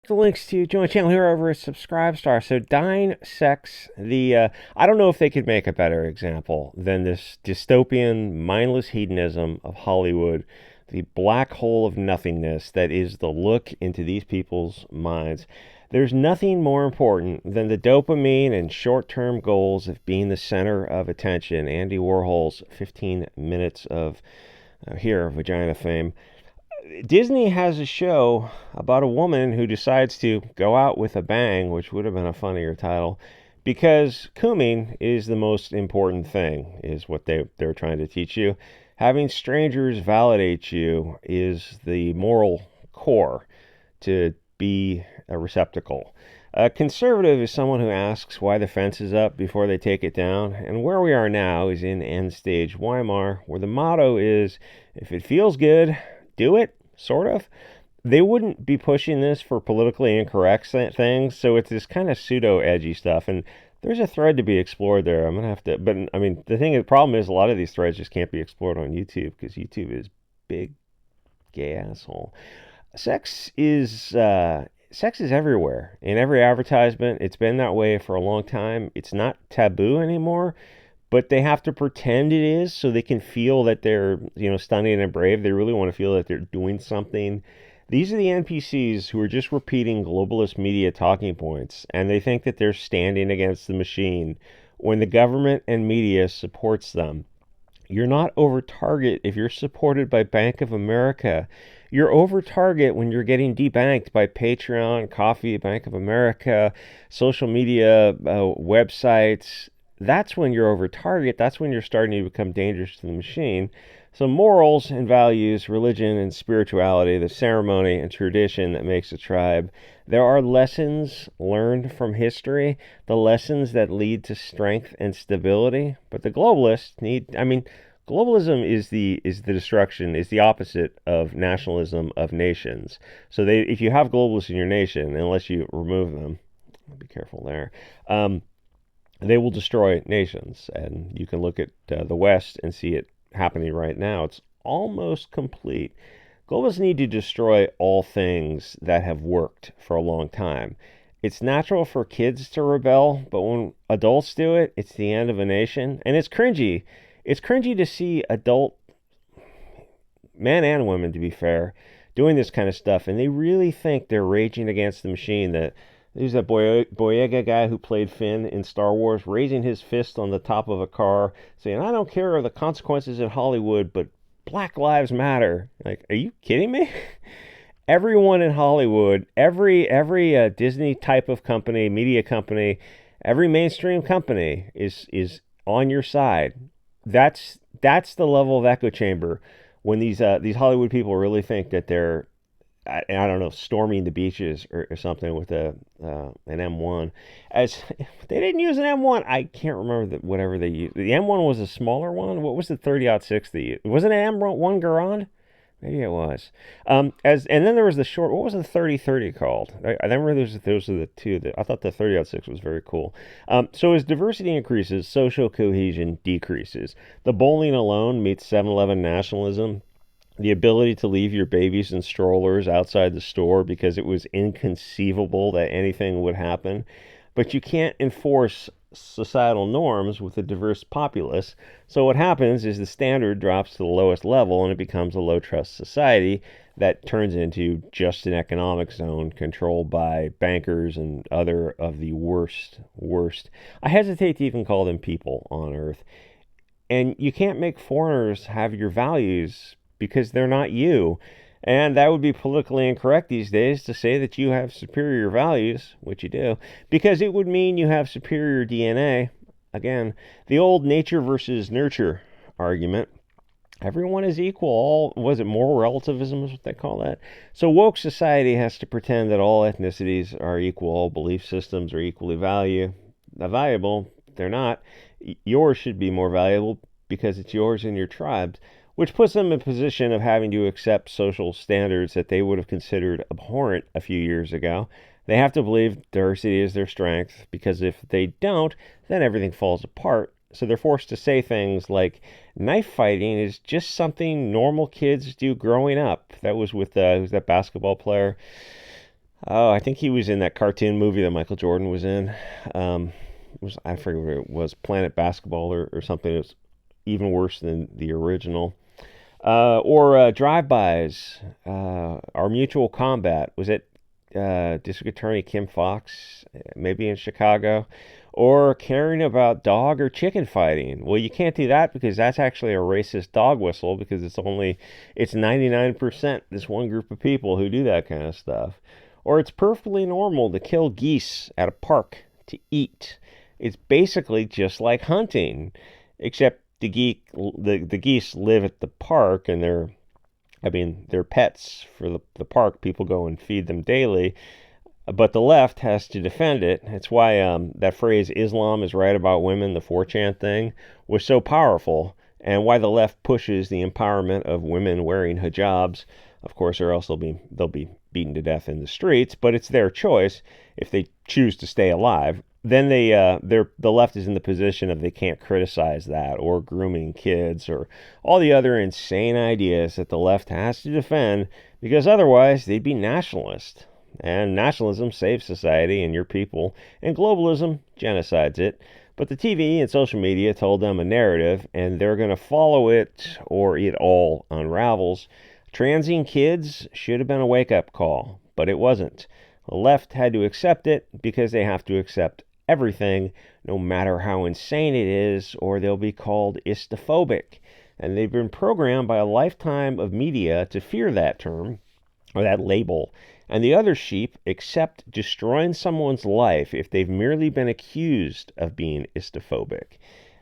The links to join the channel here over at SubScribestar. So Dine Sex, I don't know if they could make a better example than this dystopian, mindless hedonism of Hollywood, the black hole of nothingness that is the look into these people's minds. There's nothing more important than the dopamine and short-term goals of being the center of attention. Andy Warhol's 15 minutes of vagina fame. Disney has a show about a woman who decides to go out with a bang, which would have been a funnier title, because cooming is the most important thing, is what they're trying to teach you. Having strangers validate you is the moral core to be a receptacle. A conservative is someone who asks why the fence is up before they take it down, and where we are now is in end stage Weimar, where the motto is, if it feels good, do it, sort of. They wouldn't be pushing this for politically incorrect things, so it's this kind of pseudo edgy stuff. And there's a thread to be explored there. I'm gonna have to, but I mean, the problem is a lot of these threads just can't be explored on YouTube because YouTube is big gay asshole. Sex is everywhere in every advertisement. It's been that way for a long time. It's not taboo anymore, but they have to pretend it is so they can feel that they're, stunning and brave. They really want to feel that they're doing something. These are the NPCs who are just repeating globalist media talking points, and they think that they're standing against the machine when the government and media supports them. You're not over target if you're supported by Bank of America. You're over target when you're getting debanked by Patreon, Coffee, Bank of America, social media, websites. That's when you're over target. That's when you're starting to become dangerous to the machine. So morals and values, religion and spirituality, the ceremony and tradition that makes a tribe. There are lessons learned from history, the lessons that lead to strength and stability. But the globalists globalism is the destruction, is the opposite of nationalism of nations. So if you have globalists in your nation, unless you remove them, be careful there. They will destroy nations. And you can look at the West and see it happening right now. It's almost complete. Globalists need to destroy all things that have worked for a long time. It's natural for kids to rebel, but when adults do it, it's the end of a nation. And it's cringy. It's cringy to see adult men and women, to be fair, doing this kind of stuff. And they really think they're raging against the machine. That there's that Boyega guy who played Finn in Star Wars, raising his fist on the top of a car, saying, I don't care of the consequences in Hollywood, but Black Lives Matter. Like, are you kidding me? Everyone in Hollywood, every Disney type of company, media company, every mainstream company is on your side. That's the level of echo chamber when these Hollywood people really think that they're, I don't know, storming the beaches or something with an M1. As they didn't use an M1, I can't remember whatever they used. The M1 was a smaller one. What was the 30-06 they used? Was it an M1 Garand? Maybe it was. And then there was the short. What was the 3030 called? I remember those are the two that I thought the 30-06 was very cool. So as diversity increases, social cohesion decreases. The bowling alone meets 7-Eleven nationalism. The ability to leave your babies in strollers outside the store because it was inconceivable that anything would happen. But you can't enforce societal norms with a diverse populace. So what happens is the standard drops to the lowest level and it becomes a low trust society that turns into just an economic zone controlled by bankers and other of the worst. I hesitate to even call them people on earth. And you can't make foreigners have your values because they're not you. And that would be politically incorrect these days to say that you have superior values, which you do, because it would mean you have superior DNA. Again, the old nature versus nurture argument. Everyone is equal. All, was it moral relativism is what they call that? So woke society has to pretend that all ethnicities are equal, all belief systems are equally valuable. They're not. Yours should be more valuable because it's yours and your tribe's, which puts them in a position of having to accept social standards that they would have considered abhorrent a few years ago. They have to believe diversity is their strength, because if they don't, then everything falls apart. So they're forced to say things like, knife fighting is just something normal kids do growing up. That was with who's that basketball player? Oh, I think he was in that cartoon movie that Michael Jordan was in. I forget what it was, Planet Basketball or something. It was even worse than the original. Or drive-bys. Our Mutual Combat. Was it District Attorney Kim Fox, maybe in Chicago? Or caring about dog or chicken fighting. Well, you can't do that because that's actually a racist dog whistle because it's 99% this one group of people who do that kind of stuff. Or it's perfectly normal to kill geese at a park to eat. It's basically just like hunting, except the geese live at the park and they're pets for the park. People go and feed them daily, but the left has to defend it. It's why that phrase "Islam is right about women," the 4chan thing, was so powerful, and why the left pushes the empowerment of women wearing hijabs, of course, or else they'll be beaten to death in the streets. But it's their choice if they choose to stay alive. Then the left is in the position of they can't criticize that or grooming kids or all the other insane ideas that the left has to defend because otherwise they'd be nationalist. And nationalism saves society and your people, and globalism genocides it. But the TV and social media told them a narrative, and they're going to follow it or it all unravels. Transing kids should have been a wake-up call, but it wasn't. The left had to accept it because they have to accept everything, no matter how insane it is, or they'll be called istophobic. And they've been programmed by a lifetime of media to fear that term, or that label. And the other sheep accept destroying someone's life if they've merely been accused of being istophobic.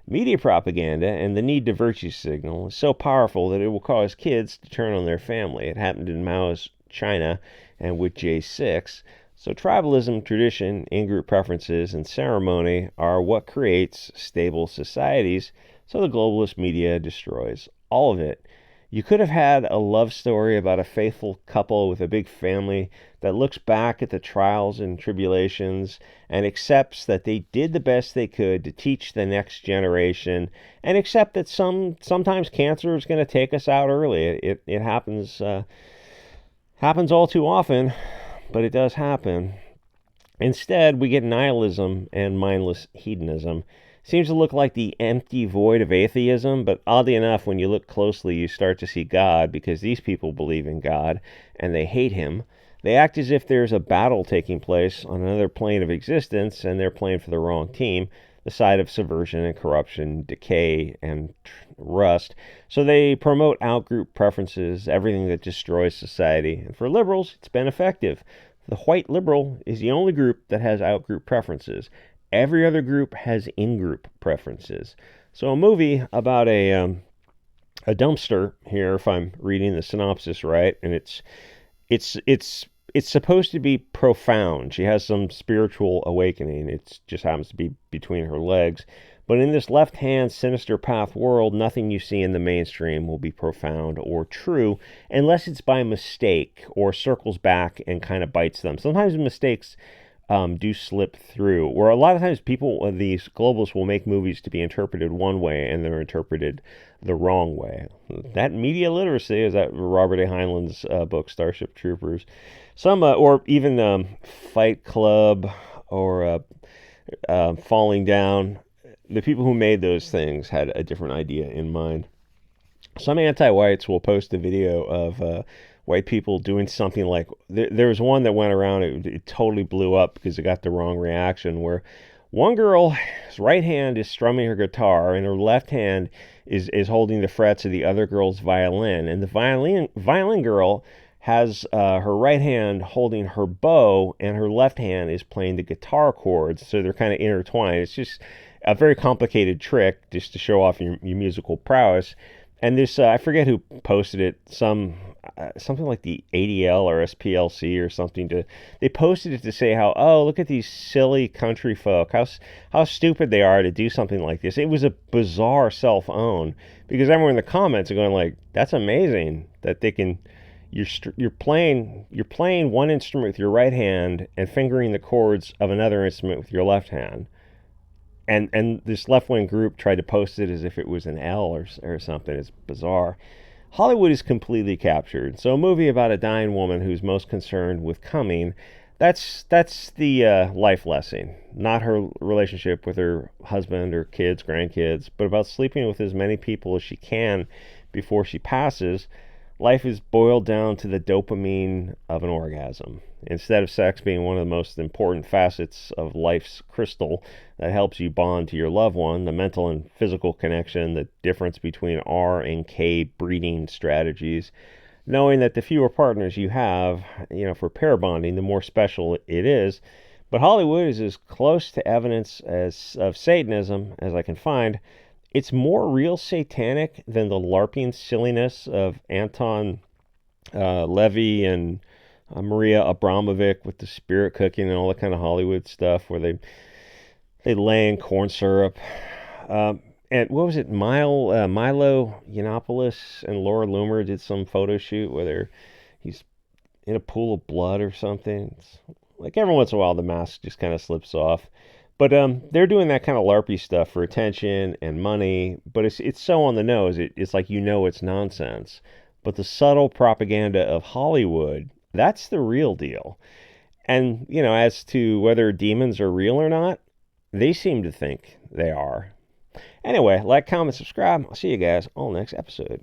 Media propaganda and the need to virtue signal is so powerful that it will cause kids to turn on their family. It happened in Mao's China and with J6. So tribalism, tradition, in-group preferences, and ceremony are what creates stable societies, so the globalist media destroys all of it. You could have had a love story about a faithful couple with a big family that looks back at the trials and tribulations and accepts that they did the best they could to teach the next generation and accept that sometimes cancer is going to take us out early. It happens all too often, but it does happen. Instead, we get nihilism and mindless hedonism. Seems to look like the empty void of atheism, but oddly enough, when you look closely, you start to see God because these people believe in God and they hate him. They act as if there's a battle taking place on another plane of existence and they're playing for the wrong team, the side of subversion and corruption, decay, and rust. So they promote outgroup preferences, everything that destroys society. And for liberals, it's been effective. The white liberal is the only group that has outgroup preferences. Every other group has in-group preferences. So a movie about a dumpster here, if I'm reading the synopsis right, and it's supposed to be profound. She has some spiritual awakening. It just happens to be between her legs. But in this left-hand sinister path world, nothing you see in the mainstream will be profound or true unless it's by mistake or circles back and kind of bites them. Sometimes mistakes do slip through, where a lot of times these globalists will make movies to be interpreted one way and they're interpreted the wrong way. That media literacy is that Robert A. Heinlein's book, Starship Troopers. Or even Fight Club or Falling Down. The people who made those things had a different idea in mind. Some anti-whites will post a video of white people doing something like there was one that went around. It totally blew up because it got the wrong reaction. Where one girl's right hand is strumming her guitar and her left hand is holding the frets of the other girl's violin, and the violin girl has her right hand holding her bow and her left hand is playing the guitar chords, so they're kind of intertwined. It's just a very complicated trick just to show off your musical prowess. And this, I forget who posted it, something like the ADL or SPLC or something. They posted it to say how, oh, look at these silly country folk, how stupid they are to do something like this. It was a bizarre self-own because everyone in the comments are going like, that's amazing that they can. You're playing one instrument with your right hand and fingering the chords of another instrument with your left hand. And this left-wing group tried to post it as if it was an L or something. It's bizarre. Hollywood is completely captured. So a movie about a dying woman who's most concerned with coming, that's the life lesson, not her relationship with her husband or kids, grandkids, but about sleeping with as many people as she can before she passes. Life is boiled down to the dopamine of an orgasm. Instead of sex being one of the most important facets of life's crystal that helps you bond to your loved one, the mental and physical connection, the difference between R and K breeding strategies, knowing that the fewer partners you have, for pair bonding, the more special it is. But Hollywood is as close to evidence of Satanism as I can find. It's more real satanic than the LARPing silliness of Anton Levy and Maria Abramovic with the spirit cooking and all that kind of Hollywood stuff where they lay in corn syrup. And what was it? Milo Yiannopoulos and Laura Loomer did some photo shoot where he's in a pool of blood or something. It's like every once in a while the mask just kind of slips off. But they're doing that kind of LARPy stuff for attention and money. But it's so on the nose. It's like it's nonsense. But the subtle propaganda of Hollywood, that's the real deal. And, as to whether demons are real or not, they seem to think they are. Anyway, like, comment, subscribe. I'll see you guys on the next episode.